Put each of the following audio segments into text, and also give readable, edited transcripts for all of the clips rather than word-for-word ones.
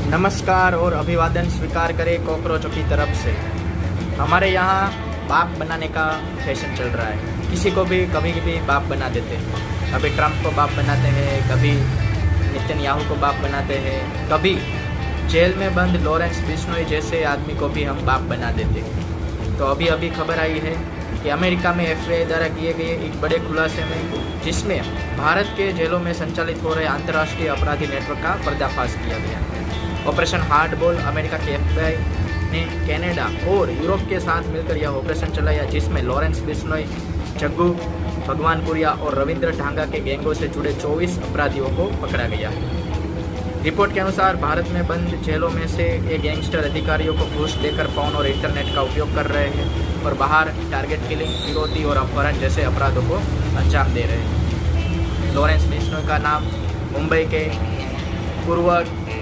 नमस्कार और अभिवादन स्वीकार करें कॉकरोचों की तरफ से। हमारे यहाँ बाप बनाने का फैशन चल रहा है। किसी को भी कभी भी बाप बना देते हैं। कभी ट्रंप को बाप बनाते हैं, कभी नेतन्याहू को बाप बनाते हैं, कभी जेल में बंद लॉरेंस बिश्नोई जैसे आदमी को भी हम बाप बना देते हैं। तो अभी अभी खबर आई है कि अमेरिका में FBI द्वारा किए गए एक बड़े खुलासे में, जिसमें भारत के जेलों में संचालित हो रहे अंतर्राष्ट्रीय अपराधी नेटवर्क का पर्दाफाश किया गया। ऑपरेशन हार्डबॉल अमेरिका के FBI ने कनाडा और यूरोप के साथ मिलकर यह ऑपरेशन चलाया, जिसमें लॉरेंस बिश्नोई, जग्गू भगवानपुरिया और रविंद्र ढांगा के गैंगों से जुड़े 24 अपराधियों को पकड़ा गया। रिपोर्ट के अनुसार भारत में बंद जेलों में से ये गैंगस्टर अधिकारियों को घूस देकर फ़ोन और इंटरनेट का उपयोग कर रहे हैं और बाहर टारगेट किलिंग, फिरौती और अपहरण जैसे अपराधों को अंजाम दे रहे हैं। लॉरेंस बिश्नोई का नाम मुंबई के पूर्व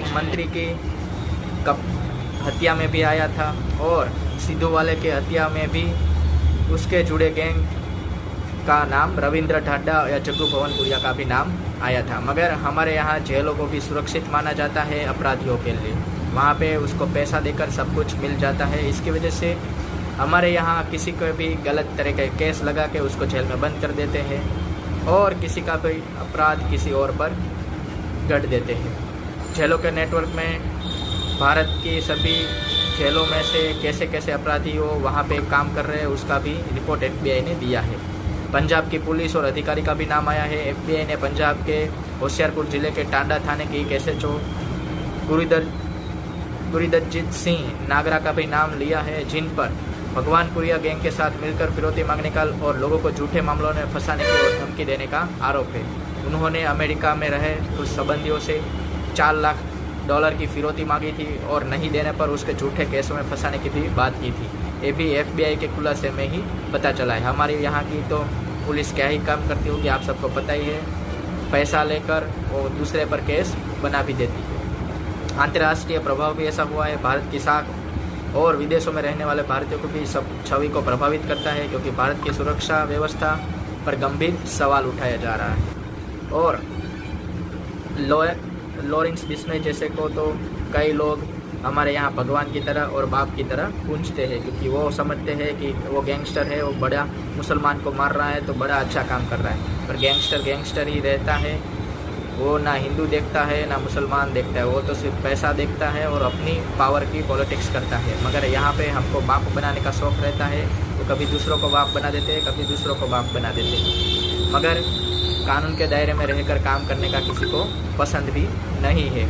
मंत्री की हत्या में भी आया था और सिद्धू वाले के हत्या में भी उसके जुड़े गैंग का नाम रविंद्र ढांडा या जग्गू भवनपुरिया का भी नाम आया था। मगर हमारे यहाँ जेलों को भी सुरक्षित माना जाता है अपराधियों के लिए। वहाँ पे उसको पैसा देकर सब कुछ मिल जाता है। इसकी वजह से हमारे यहाँ किसी को भी गलत तरह के केस लगा के उसको जेल में बंद कर देते हैं और किसी का कोई अपराध किसी और पर गढ़ देते हैं। जेलों के नेटवर्क में भारत की सभी जेलों में से कैसे कैसे अपराधी वो वहाँ पे काम कर रहे हैं, उसका भी रिपोर्ट FBI ने दिया है। पंजाब की पुलिस और अधिकारी का भी नाम आया है। FBI ने पंजाब के होशियारपुर जिले के टांडा थाने की एक SHO गुरिदरजीत सिंह नागरा का भी नाम लिया है, जिन पर भगवानपुरिया गैंग के साथ मिलकर फिरौती मांगने का और लोगों को झूठे मामलों में फंसाने की और धमकी देने का आरोप है। उन्होंने अमेरिका में रहे कुछ संबंधियों से $4 लाख की फिरौती मांगी थी और नहीं देने पर उसके झूठे केसों में फंसाने की भी बात की थी। ये भी FBI के खुलासे में ही पता चला है। हमारे यहाँ की तो पुलिस क्या ही काम करती होगी, आप सबको पता ही है। पैसा लेकर वो दूसरे पर केस बना भी देती है। अंतर्राष्ट्रीय प्रभाव भी ऐसा हुआ है। भारत की साख और विदेशों में रहने वाले भारतीयों को भी सब छवि को प्रभावित करता है, क्योंकि भारत की सुरक्षा व्यवस्था पर गंभीर सवाल उठाया जा रहा है। और लॉरेंस बिश्नोई जैसे को तो कई लोग हमारे यहाँ भगवान की तरह और बाप की तरह पूछते हैं, क्योंकि वो समझते हैं कि वो गैंगस्टर है, वो बड़ा मुसलमान को मार रहा है तो बड़ा अच्छा काम कर रहा है। पर गैंगस्टर ही रहता है। वो ना हिंदू देखता है ना मुसलमान देखता है, वो तो सिर्फ पैसा देखता है और अपनी पावर की पॉलिटिक्स करता है। मगर यहाँ पे हमको बाप बनाने का शौक़ रहता है, तो कभी दूसरों को बाप बना देते हैं, कभी दूसरों को बाप बना देते हैं। मगर कानून के दायरे में रहकर काम करने का किसी को पसंद भी नहीं है।